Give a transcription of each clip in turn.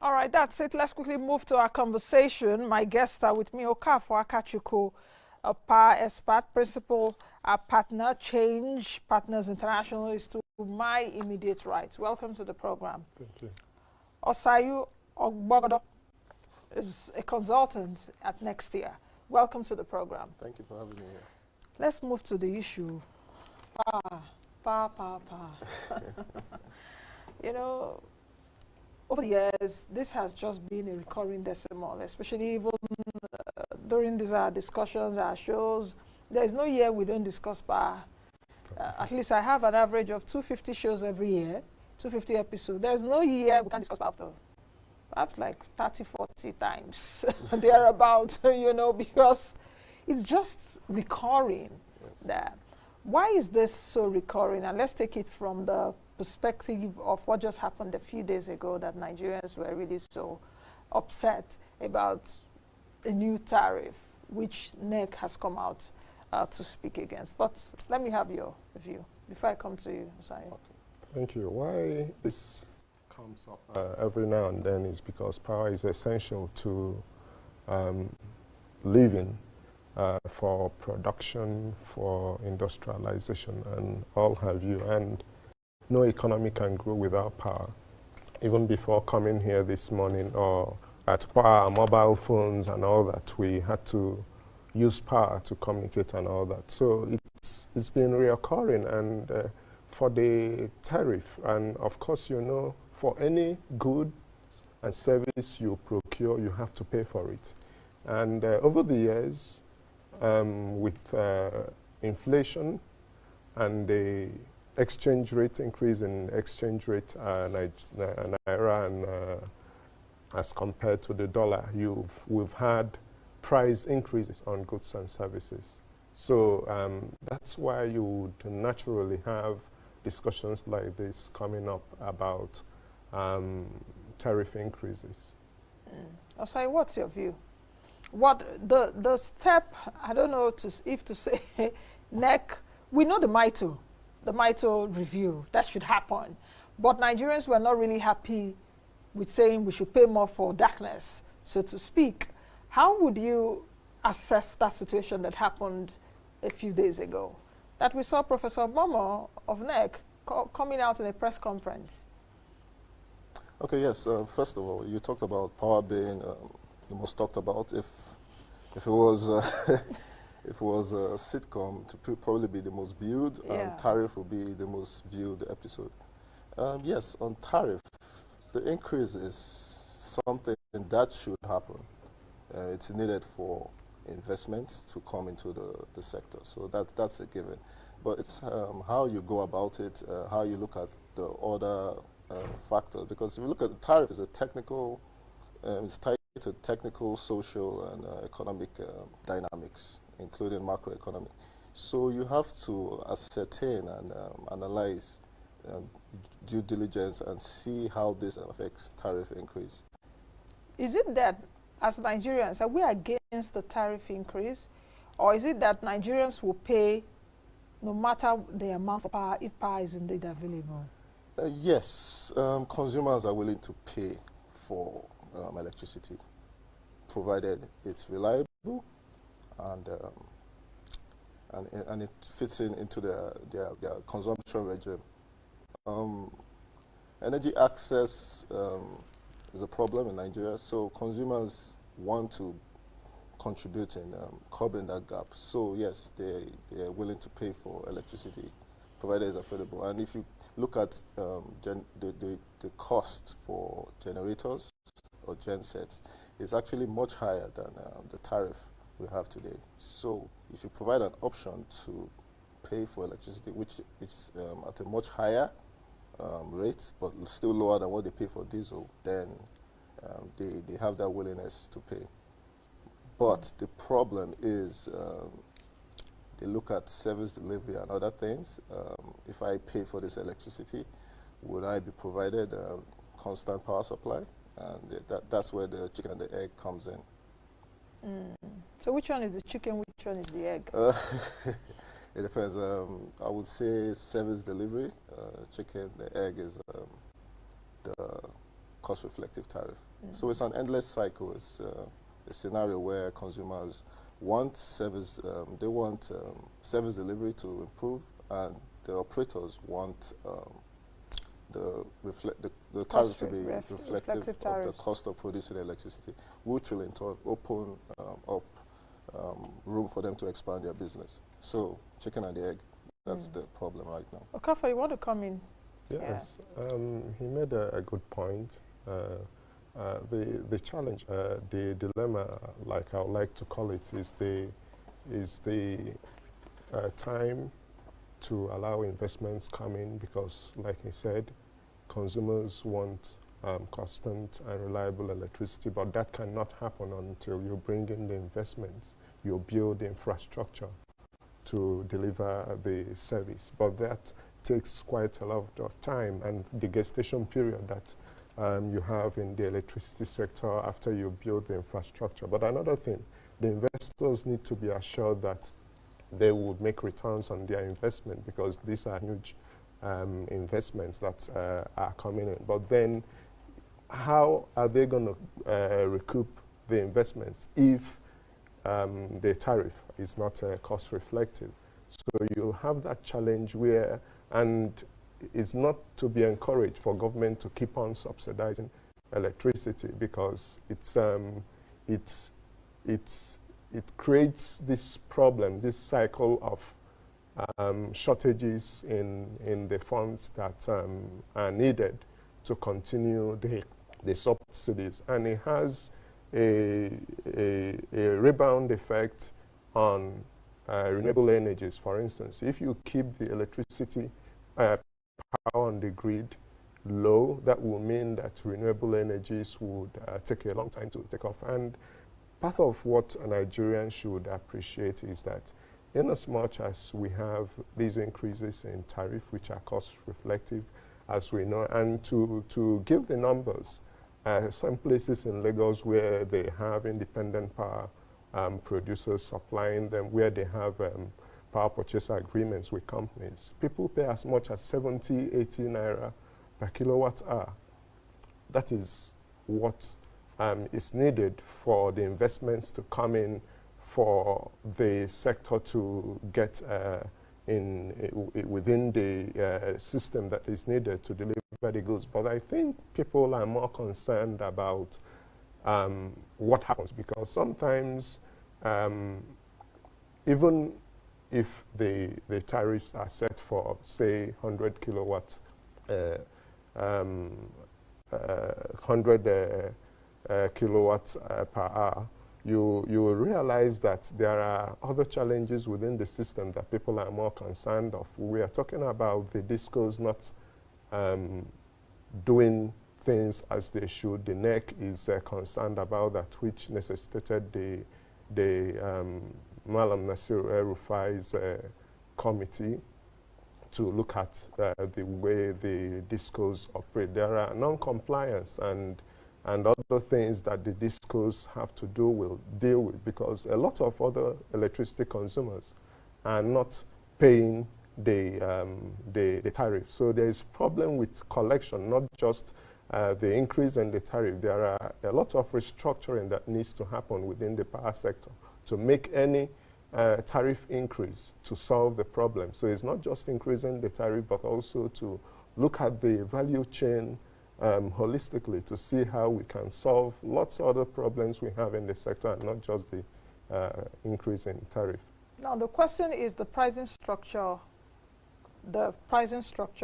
All right, that's it. Let's quickly move to our conversation. My guests are with me, Okafor Akachukwu, a power expert, principal partner, Change Partners International is to my immediate right. Welcome to the program. Thank you. Osayu Ogbogodo is a consultant at Next Year. Welcome to the program. Thank you for having me here. Let's move to the issue. Pa. You know, over the years, this has just been a recurring decimal, especially even during these discussions, our shows. There is no year we don't discuss power. At least I have an average of 250 shows every year, 250 episodes. There's no year we can discuss power. Perhaps like 30, 40 times thereabout, you know, because it's just recurring. Yes. There. Why is this so recurring? And let's take it from the perspective of what just happened a few days ago, that Nigerians were really so upset about a new tariff, which NEC has come out to speak against. But let me have your view before I come to you, Osai. Okay. Thank you. Why this comes up every now and then is because power is essential to living, for production, for industrialization, and all have you. And no economy can grow without power. Even before coming here this morning, or at power, mobile phones and all that, we had to use power to communicate and all that. So it's been reoccurring, and for the tariff, and of course, you know, for any good and service you procure, you have to pay for it. And over the years, with inflation and the exchange rate increase in exchange rate, Naira, and as compared to the dollar, we've had price increases on goods and services. So that's why you would naturally have discussions like this coming up about tariff increases. Osai, what's your view? What the step, I don't know if to say NEC, we know the MITO review, that should happen. But Nigerians were not really happy with saying we should pay more for darkness, so to speak. How would you assess that situation that happened a few days ago? That we saw Professor Momo of NEC coming out in a press conference. Okay, yes. First of all, you talked about power being the most talked about. If it was if it was a sitcom, to probably be the most viewed, and tariff would be the most viewed episode. Yes, on tariff, the increase is something that should happen. It's needed for investments to come into the sector, so that's a given. But it's how you go about it, how you look at the other factors. Because if you look at the tariff, it's a technical, it's tied to technical, social, and economic dynamics, including macroeconomic. So you have to ascertain and analyze due diligence and see how this affects tariff increase. Is it that, as Nigerians, are we against the tariff increase? Or is it that Nigerians will pay no matter the amount of power, if power is indeed available? Yes, consumers are willing to pay for electricity, provided it's reliable and it fits into their consumption regime. Energy access is a problem in Nigeria, so consumers want to contribute in curbing that gap. So yes, they are willing to pay for electricity, provided it's affordable. And if you look at the cost for generators or gensets, it's actually much higher than the tariff we have today. So if you provide an option to pay for electricity, which is at a much higher rate, but still lower than what they pay for diesel, then they have that willingness to pay. But the problem is they look at service delivery and other things. If I pay for this electricity, would I be provided constant power supply? And that's where the chicken and the egg comes in. So which one is the chicken, which one is the egg? It depends. I would say service delivery, chicken. The egg is the cost-reflective tariff. So it's an endless cycle. It's a scenario where consumers want service, they want service delivery to improve, and the operators want the tariff to be reflective of the cost of producing electricity, which will in turn open up room for them to expand their business. So chicken and the egg, that's the problem right now. Okafor, you want to come in? Yes, he made a good point. The challenge, the dilemma, like I would like to call it, is the time to allow investments come in, because, like he said, consumers want constant and reliable electricity, but that cannot happen until you bring in the investments, you build the infrastructure to deliver the service. But that takes quite a lot of time, and the gestation period that you have in the electricity sector after you build the infrastructure. But another thing, the investors need to be assured that they would make returns on their investment, because these are huge investments that are coming in. But then how are they going to recoup the investments if the tariff is not cost reflective? So you have that challenge where, and it's not to be encouraged for government to keep on subsidizing electricity, because it creates this problem, this cycle of shortages in the funds that are needed to continue the subsidies, and it has a rebound effect on renewable energies. For instance, if you keep the electricity power on the grid low, that will mean that renewable energies would take a long time to take off. And part of what Nigerians should appreciate is that in as much as we have these increases in tariff, which are cost reflective, as we know, and to give the numbers, some places in Lagos where they have independent power producers supplying them, where they have power purchase agreements with companies, people pay as much as 70, 80 naira per kilowatt hour. That is what is needed for the investments to come in, for the sector to get within the system that is needed to deliver the goods. But I think people are more concerned about what happens, because sometimes even if the tariffs are set for, say, 100 kilowatt, 100 kilowatts per hour, you will realize that there are other challenges within the system that people are more concerned of. We are talking about the discos not doing things as they should. The NEC is concerned about that, which necessitated the Malam Nasir El-Rufai's committee to look at the way the discos operate. There are non-compliance and other things that the discos have to deal with, because a lot of other electricity consumers are not paying the tariff. So there is problem with collection, not just the increase in the tariff. There are a lot of restructuring that needs to happen within the power sector to make any tariff increase to solve the problem. So it's not just increasing the tariff, but also to look at the value chain holistically to see how we can solve lots of other problems we have in the sector, and not just the increase in tariff. Now the question is the pricing structure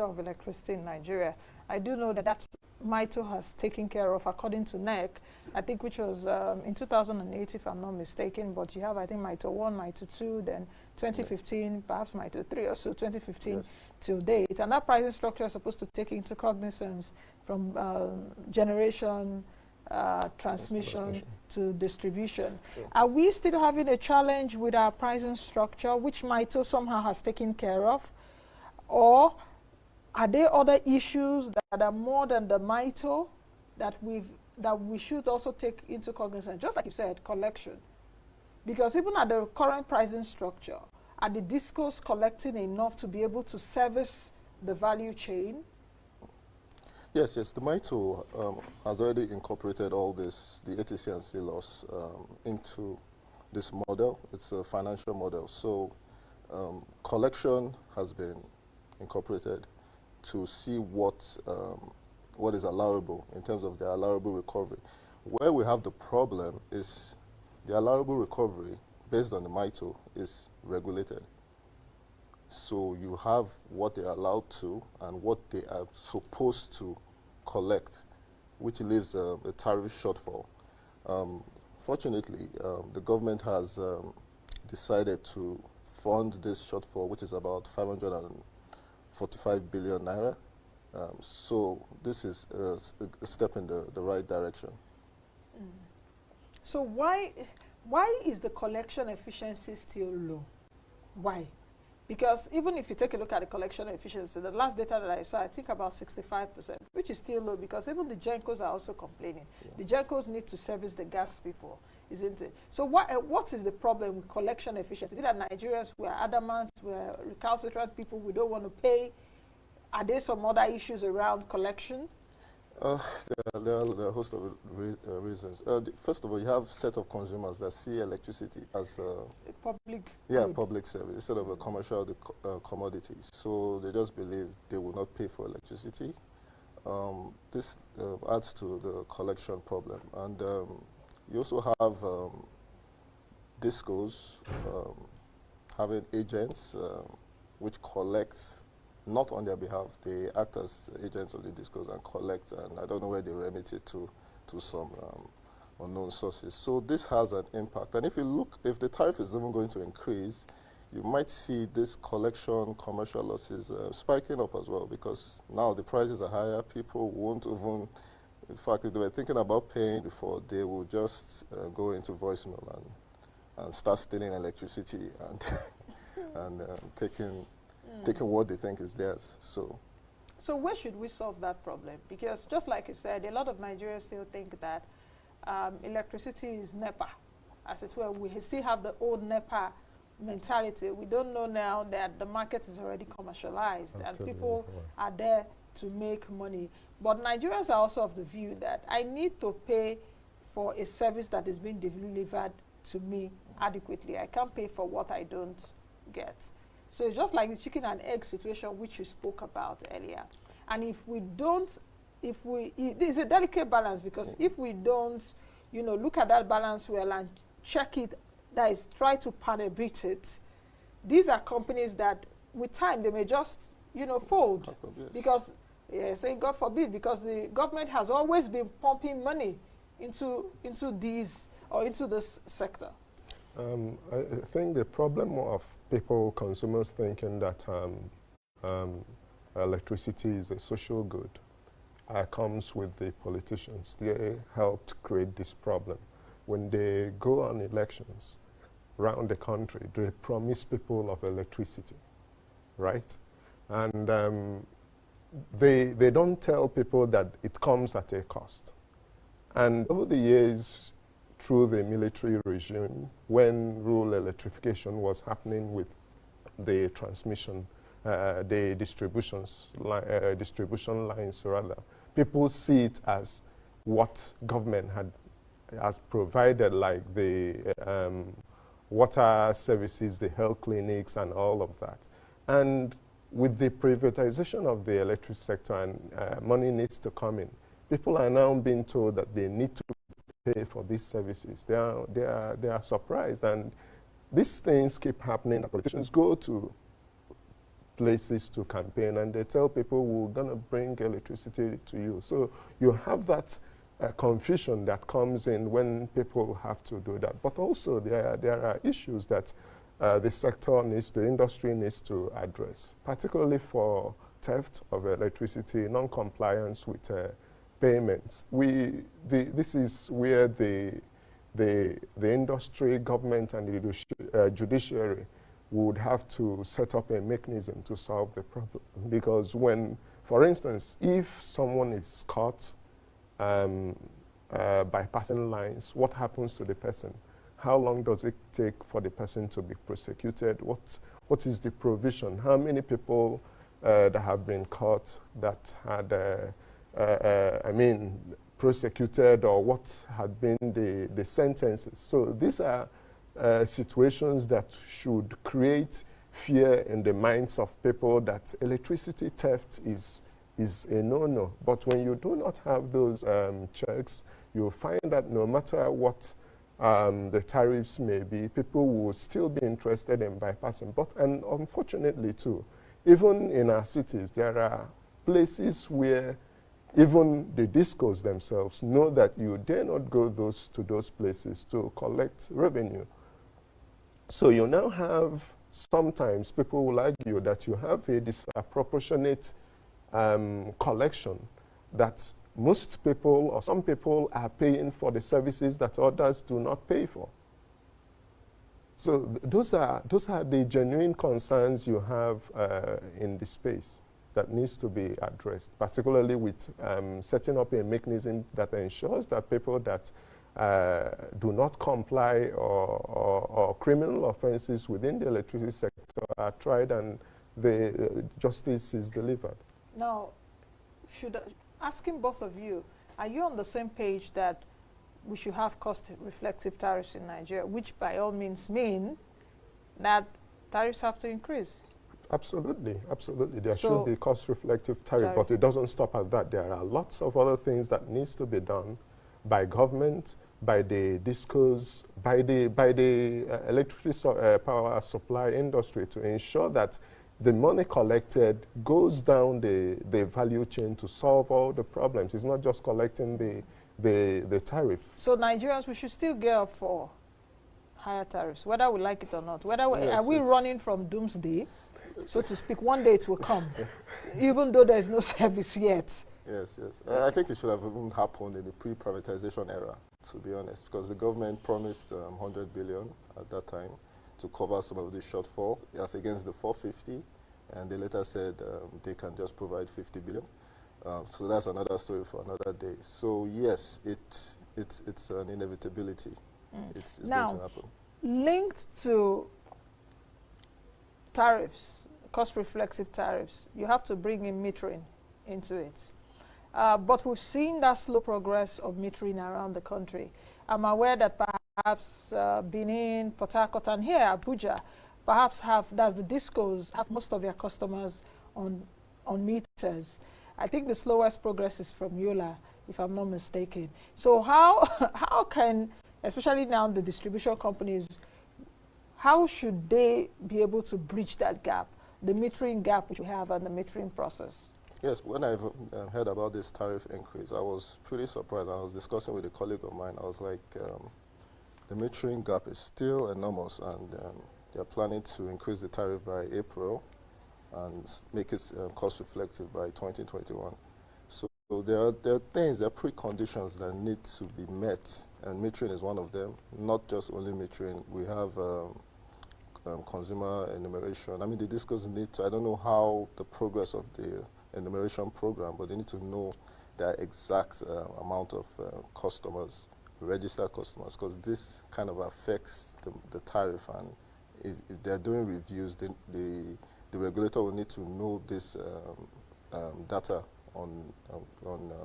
of electricity in Nigeria. I do know that MITO has taken care of, according to NEC, I think, which was in 2008, if I'm not mistaken, but you have, I think, MITO 1, MITO 2, then 2015, perhaps MITO 3 or so, 2015 till date. And that pricing structure is supposed to take into cognizance from generation, transmission to distribution. Are we still having a challenge with our pricing structure, which MITO somehow has taken care of? Or are there other issues that are more than the MITO that we should also take into cognizance? Just like you said, collection. Because even at the current pricing structure, are the discos collecting enough to be able to service the value chain? Yes, yes. The MITO has already incorporated all this, the ATC&C laws, into this model. It's a financial model. So collection has been incorporated to see what is allowable in terms of the allowable recovery. Where we have the problem is the allowable recovery based on the MITO is regulated. So you have what they're allowed to and what they are supposed to collect, which leaves a tariff shortfall. Fortunately, the government has decided to fund this shortfall, which is about 545 billion naira. So this is a step in the right direction. Mm. So why is the collection efficiency still low? Why? Because even if you take a look at the collection efficiency, the last data that I saw, I think about 65%, which is still low because even the GENCOs are also complaining. Yeah. The GENCOs need to service the gas people, isn't it? So what is the problem with collection efficiency? Is it that Nigerians were adamant, we're recalcitrant people, we don't want to pay? Are there some other issues around collection? There are a host of reasons. First of all, you have a set of consumers that see electricity as a public service instead of a commercial commodity. So they just believe they will not pay for electricity. This adds to the collection problem. And you also have discos having agents which collect not on their behalf. They act as agents of the discos and collect, and I don't know where they remit it to some unknown sources. So this has an impact. And if you look, if the tariff is even going to increase, you might see this collection commercial losses spiking up as well, because now the prices are higher. People won't even, in fact, if they were thinking about paying before, they will just go into voicemail and start stealing electricity and and taking what they think is theirs. So where should we solve that problem? Because just like you said, a lot of Nigerians still think that electricity is NEPA, as it were. We still have the old NEPA mentality. We don't know now that the market is already commercialized. Absolutely. And people are there to make money. But Nigerians are also of the view that I need to pay for a service that is being delivered to me adequately. I can't pay for what I don't get. So it's just like the chicken and egg situation which you spoke about earlier. And if we don't, it's a delicate balance, because if we don't, look at that balance well and check it, that is, try to panabit it, these are companies that with time they may just, fold. Yes. Because, saying God forbid, because the government has always been pumping money into this sector. I think the problem of consumers thinking that electricity is a social good comes with the politicians. They helped create this problem. When they go on elections around the country, they promise people of electricity, right? And they don't tell people that it comes at a cost. And over the years, through the military regime, when rural electrification was happening with the transmission, the distribution lines rather, people see it as what government has provided, like the water services, the health clinics, and all of that. And with the privatization of the electric sector and money needs to come in, people are now being told that they need to pay for these services. They are surprised, and these things keep happening. The politicians go to places to campaign and they tell people, we're going to bring electricity to you. So you have that confusion that comes in when people have to do that. But also there are issues that the industry needs to address, particularly for theft of electricity, non-compliance with payments. This is where the industry, government, and the judiciary would have to set up a mechanism to solve the problem. Because when, for instance, if someone is caught bypassing lines, what happens to the person? How long does it take for the person to be prosecuted? What is the provision? How many people that have been caught that had I mean, prosecuted or what had been the sentences. So these are situations that should create fear in the minds of people that electricity theft is a no-no. But when you do not have those checks, you'll find that no matter what the tariffs may be, people will still be interested in bypassing. But, and unfortunately too, even in our cities, there are places where even the discos themselves know that you dare not go to those places to collect revenue. So you now have, sometimes people will argue that you have a disproportionate collection, that most people or some people are paying for the services that others do not pay for. So those are the genuine concerns you have in the space that needs to be addressed, particularly with setting up a mechanism that ensures that people that do not comply or criminal offenses within the electricity sector are tried and the justice is delivered. Now, asking both of you, are you on the same page that we should have cost-reflective tariffs in Nigeria, which by all means mean that tariffs have to increase? Absolutely, absolutely. There should be cost-reflective tariff, but it doesn't stop at that. There are lots of other things that needs to be done by government, by the discos, by the electricity power supply industry to ensure that the money collected goes down the value chain to solve all the problems. It's not just collecting the tariff. So Nigerians, we should still gear up for higher tariffs, whether we like it or not. Whether are we running from doomsday, so to speak? One day it will come, even though there is no service yet. Yes, yes. I think it should have even happened in the pre-privatization era, to be honest, because the government promised 100 billion at that time to cover some of the shortfall as against the 450, and they later said they can just provide 50 billion. So that's another story for another day. So yes, it's an inevitability. It's now going to happen. Linked to tariffs, cost-reflective tariffs, you have to bring in metering into it. But we've seen that slow progress of metering around the country. I'm aware that perhaps Benin, Port Harcourt, and here, Abuja, perhaps that the discos have most of their customers on meters. I think the slowest progress is from Yola, if I'm not mistaken. So how can, especially now the distribution companies, how should they be able to bridge that gap, the metering gap which we have and the metering process? Yes, when I heard about this tariff increase, I was pretty surprised. I was discussing with a colleague of mine. I was like, the metering gap is still enormous, and they're planning to increase the tariff by April and make it cost-reflective by 2021. So there are things, there are preconditions that need to be met, and metering is one of them. Not just only metering, we have consumer enumeration. I mean, the discos need to, I don't know how the progress of the enumeration program, but they need to know the exact amount of customers, registered customers, because this kind of affects the tariff, and if they're doing reviews, the regulator will need to know this data on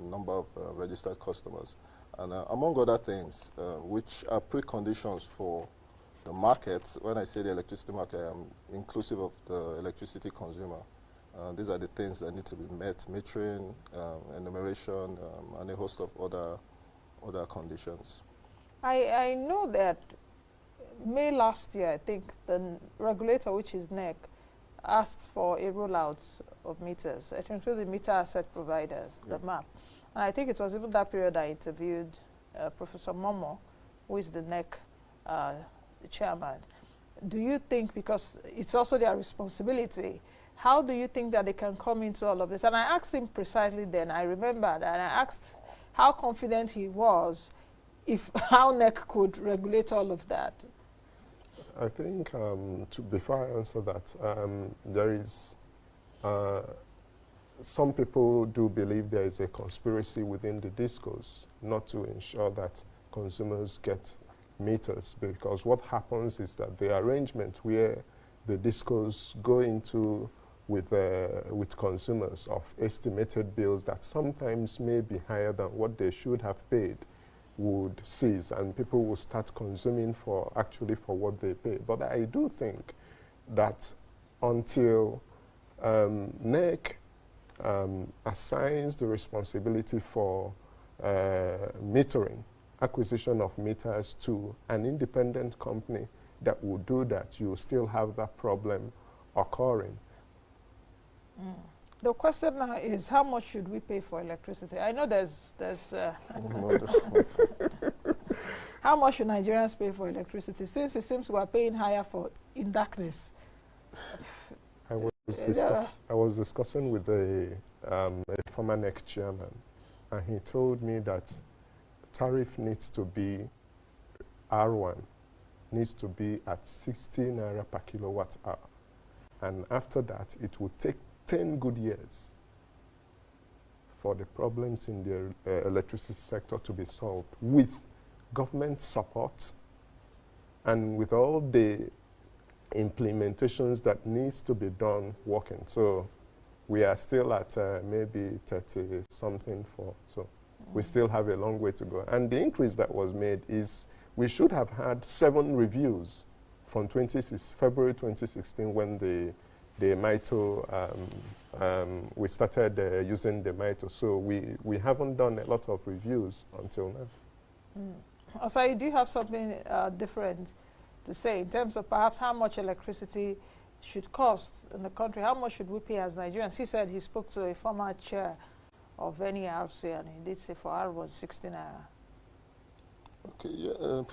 number of registered customers. And among other things, which are preconditions for the market. When I say the electricity market, I'm inclusive of the electricity consumer. These are the things that need to be met: metering, enumeration, and a host of other conditions. I know that May last year, I think the regulator, which is NEC, asked for a rollout of meters, to include the meter asset providers, the MAP. And I think it was even that period I interviewed Professor Momo, who is the NEC chairman. Do you think, because it's also their responsibility, how do you think that they can come into all of this? And I asked him precisely then, I remembered, and I asked how confident he was how NEC could regulate all of that. I think, before I answer that, there is, some people do believe there is a conspiracy within the discos not to ensure that consumers get meters, because what happens is that the arrangement where the discos go into with consumers of estimated bills that sometimes may be higher than what they should have paid would cease, and people will start consuming for what they pay. But I do think that until NEC assigns the responsibility for metering, acquisition of meters to an independent company that will do that, you still have that problem occurring. The question now is, how much should we pay for electricity? I know there's how much should Nigerians pay for electricity, since it seems we are paying higher for in darkness? I was discussing with a former NEC chairman, and he told me that tariff needs to be R1, needs to be at 60 naira per kilowatt hour. And after that, it will take 10 good years for the problems in the electricity sector to be solved with government support and with all the implementations that needs to be done working. So we are still at maybe 30 something so we still have a long way to go. And the increase that was made is, we should have had 7 reviews from February 2016 when the MITO, we started using the MITO. So we haven't done a lot of reviews until now. Osai, do you have something different to say in terms of perhaps how much electricity should cost in the country? How much should we pay as Nigerians? He said he spoke to a former chair of NERC, and he did say for R was 16 naira. Okay, yeah.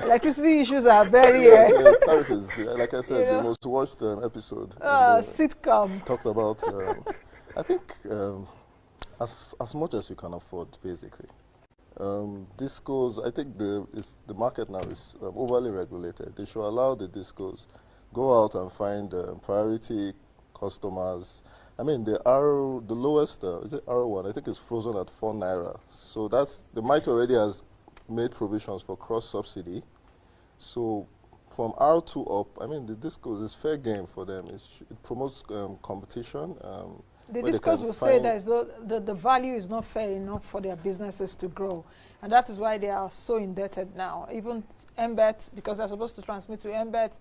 Electricity issues are very... yes, tariff is, like I said, the most watched episode. Sitcom. Talked about, I think, as much as you can afford, basically. Discos, I think the market now is overly regulated. They should allow the discos go out and find priority customers. I mean, the lowest, is it R1? I think it's frozen at 4 naira. So that's, the MIT already has made provisions for cross-subsidy. So from R2 up, I mean, the discos is fair game for them. It promotes competition. The discos will say that the value is not fair enough for their businesses to grow. And that is why they are so indebted now. Even MBET, because they're supposed to transmit to MBET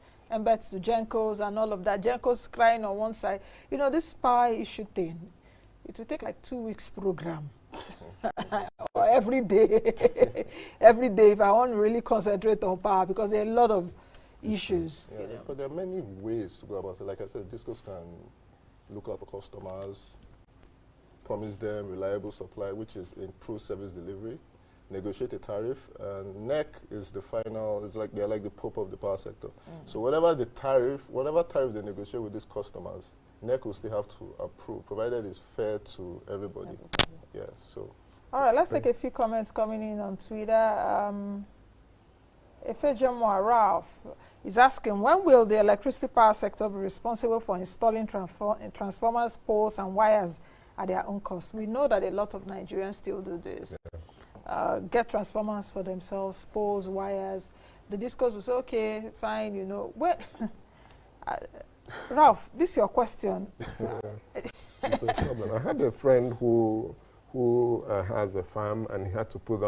to Gencos and all of that. Gencos crying on one side. You know, this power issue thing, it will take like 2 weeks program. Or every day. Every day if I want to really concentrate on power, because there are a lot of issues. Yeah, but there are many ways to go about it. Like I said, discos can look out for customers, promise them reliable supply, which is improve service delivery, negotiate a tariff, and NEC is the final, it's like they're like the pope of the power sector. So whatever tariff they negotiate with these customers, NEC will still have to approve, provided it's fair to everybody. Yes, so. All right, let's take a few comments coming in on Twitter. Efejamo Ralph is asking, when will the electricity power sector be responsible for installing transformers, poles, and wires at their own cost? We know that a lot of Nigerians still do this. Yeah. Get transformers for themselves, poles, wires. The discourse was okay, fine, you know. Well, Ralph, this is your question. It's a problem. I had a friend who has a farm, and he had to put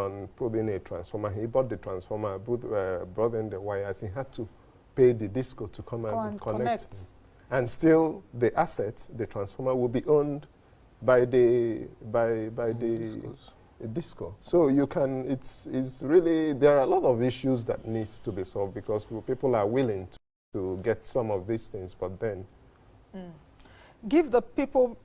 in a transformer. He bought the transformer, brought in the wires. He had to pay the disco to come and connect. And still, the asset, the transformer, will be owned by the disco. So you can. It's really, there are a lot of issues that needs to be solved, because people are willing to get some of these things, but then give the people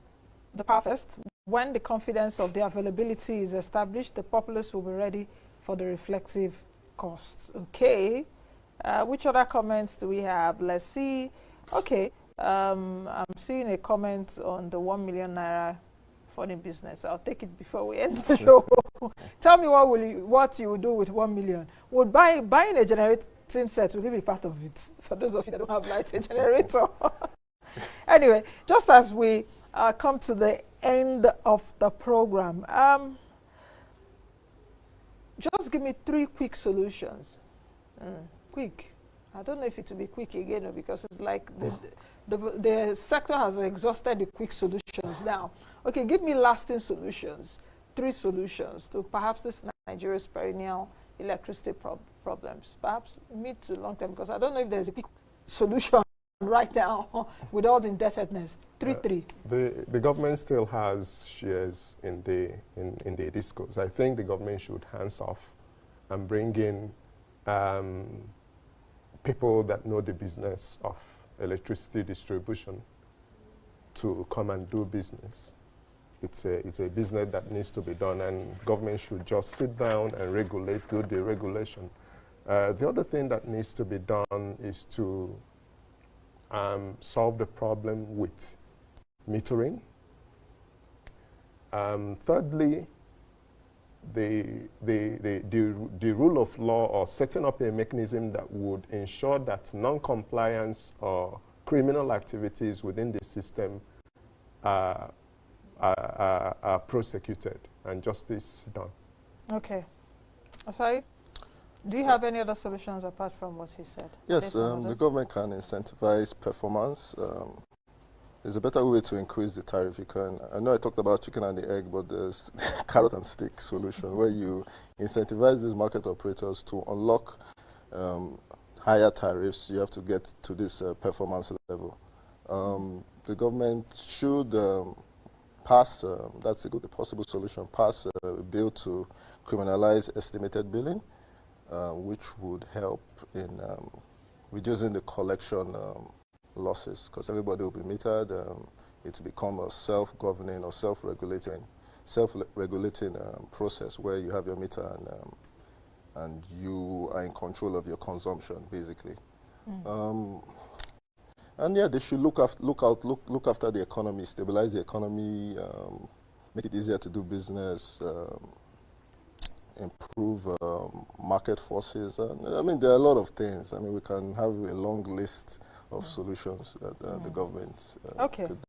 the power first. When the confidence of the availability is established, the populace will be ready for the reflective costs. Okay. Which other comments do we have? Let's see. Okay. I'm seeing a comment on the 1 million naira funny business. I'll take it before we end the show. Tell me what you will do with 1 million. Would buying a generating set, will it be part of it? For those of you that don't have light, a generator. Anyway, just as we come to the end of the program, just give me 3 quick solutions. Quick. I don't know if it will be quick again, because it's like the sector has exhausted the quick solutions now. Okay, give me lasting solutions, 3 solutions to perhaps this Nigeria's perennial electricity problems, perhaps mid to long term, because I don't know if there's a quick solution right now with all the indebtedness. 3. The government still has shares in the discos. I think the government should hands off and bring in people that know the business of electricity distribution to come and do business. It's a business that needs to be done, and government should just sit down and regulate, do the regulation. The other thing that needs to be done is to solve the problem with metering. Thirdly, the rule of law, or setting up a mechanism that would ensure that non-compliance or criminal activities within the system are prosecuted and justice done. Okay. Sorry, do you have any other solutions apart from what he said? Yes, the government can incentivize performance. There's a better way to increase the tariff. You can, I know I talked about chicken and the egg, but there's carrot and stick solution where you incentivize these market operators to unlock higher tariffs. You have to get to this performance level. The government should pass, that's a good possible solution, pass a bill to criminalize estimated billing, which would help in reducing the collection losses, because everybody will be metered. It will become a self-governing or self-regulating process where you have your meter and you are in control of your consumption, basically. And yeah, they should look after the economy, stabilize the economy, make it easier to do business, improve market forces. I mean, there are a lot of things. I mean, we can have a long list of solutions that the government okay. could